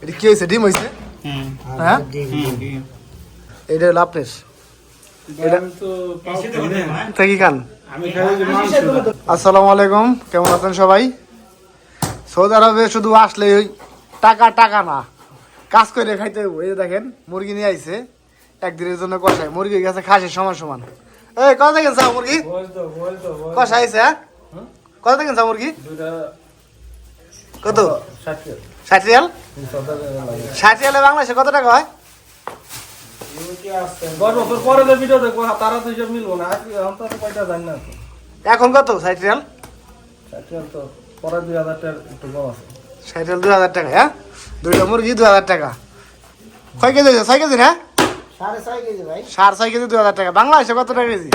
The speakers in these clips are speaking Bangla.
এটা কি হয়েছে? ডিম হয়েছে? হ্যাঁ, এটা হলো আপনার। এটা কি খান? আসসালামু আলাইকুম, কেমন আছেন সবাই? সৌদি আরবে শুধু আসলে ওই টাকা টাকা না, কাজ করে খাইতে হইব। এই যে দেখেন মুরগি নিয়ে আইছে একদিনের জন্য কষাই। মুরগি গেছে খাসি সমান সমান। এই কত থেকে চাও মুরগি? কষা আইছে? হ্যাঁ, কত থেকে চাও মুরগি? কত? 60 রিয়াল। 60 রিয়ালে বাংলাদেশে কত টাকা হয়? এখন কত? 60 রিয়াল। 2000 টাকার একটু কম আছে। 60 রিয়াল 2000 টাকা। হ্যাঁ, দুইটা মুরগি 2000 টাকা। কয় কেজি? 6 কেজি না? 6.5 কেজি ভাই। 6.5 কেজি 2000 টাকা। বাংলাদেশে কত টাকা কেজি?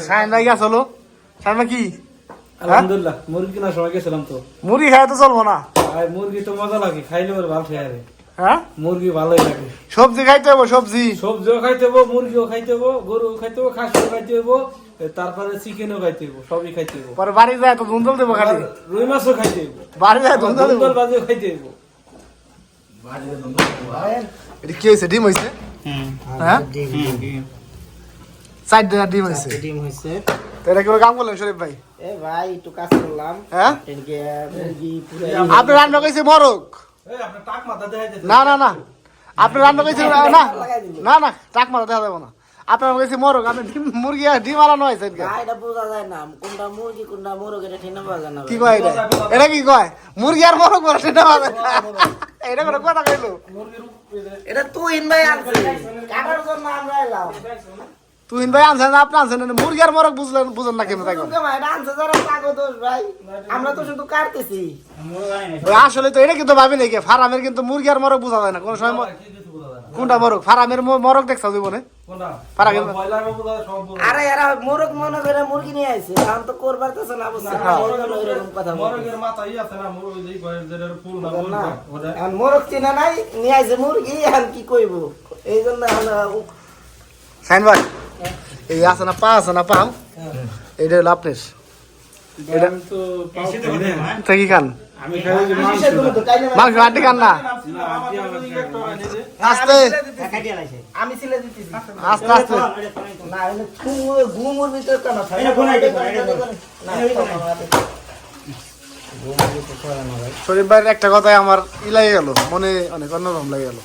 শাইন ভাই গেছিল। শাইন ভাই কি? আলহামদুলিল্লাহ, মুরগি কেনার সময় গেছিলাম তো। মুরগি খাই তো চলবো না? মুরগি তো মজা লাগে, খাইলে ওর ভালো খেয়ে। হ্যাঁ, মুরগি ভালোই লাগে। সবজি খাইতে হবো, সবজি সবজিও খাইতে হবো, মুরগিও খাইতে হবো, গরুও খাইতে হবো, খাসিও খাইতে হবো, তারপরে চিকেনও খাইতে হবো, সবই খাইতে হবো। পরে বাড়ি যায় তো ধুন্দল দেবো খালি। রুই মাছও খাইতে হবো, বাড়ি যায় ধুন্দল দেবো। বাজিও খাইতে হবো। এটা কি হয়েছে? ডিম হয়েছে? হ্যাঁ, 4 ডিম হয়েছে। ডিম হইছে। তো এটা কেউ কাম করলেন শরীফ ভাই? এ ভাই একটু কাজ করলাম। হ্যাঁ, এদিকে মুরগি পুরো আপনি রান্না করেছে মরক? আপনার টাক মাথা দেখাইতেছে। না না না, আপনি রান্না করেছেন না না না, টাক মারা দেখা যাবো না। আপনার কাছে মরক, আপনি মুরগি আর ডিম আলানো হয়েছে। ভাই এটা বোঝা যায় না কোনটা মুরগি কোনটা মোরগ, এটা ঠিক না পাওয়া যায় না। কি কয় এটা? এটা কি কয়? মুরগি আর মরক বলে সেটা হবে? এটা কোনো কথা কইলো? এটা তুহিন ভাই আনছে, কাটার জন্য আমরা এলাম। তুহিন ভাই আনছেন, আপনি আনছেন, মুরগি আর মরক বুঝলেন না কেমন? তাই এটা আনছে যারা পাগল দোষ ভাই, আমরা তো শুধু কাটতেছি। আসলে তো এটা কিন্তু ভাবি নাকি ফার্মের কিন্তু মুরগি আর মরক বোঝা যায় না কোন সময়। কোনটা মরক? ফার্মের মরক দেখছ জীবনে? আরে এরা মোরগ মনে করে মুরগি নিয়ে আইছে, এখন তো করবার তো না, বুঝছেন? এরকম কথা এখন মোরগ চিনা নাই, নিয়ে আইছে মুরগি, এখন কি কইব? এই জন্য সাইন ভাই, এই আছে না পা, আছে না পাও, এটা হলো আপনার। এটা কি খান? মাংস হাড্ডি খান না? আস্তে আমি ছিলে দিতেছি। আস্তে আস্তে। না এটা ঘুমুর ভিতর কেন থাকে? শরীফ ভাইয়ের একটা কথাই আমার ই লাগে গেল, মনে অনেক অন্যরকম লাগে গেল।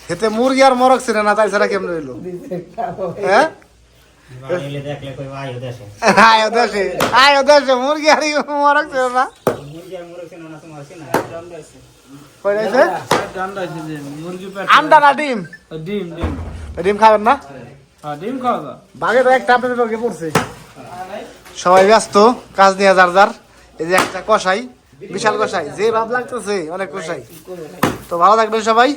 খেতে মুরগি আর মরক ছিল না, তাই ছাড়া কেমন হইলো? হ্যাঁ, আয়ো দেশে মুরগি আর মরক ছিল না। আন্ডা না ডিম? ডিম ডিম ডিম খাবেন না? ডিম খাওয়া যায়। বাঘে তো একটা আপনাদের লোকে পড়ছে। সবাই ব্যস্ত কাজ নিয়ে যার যার। এই যে একটা কষাই, বিশাল কষাই, যে ভাব লাগতেছে অনেক কষাই। তো ভালো থাকবেন সবাই।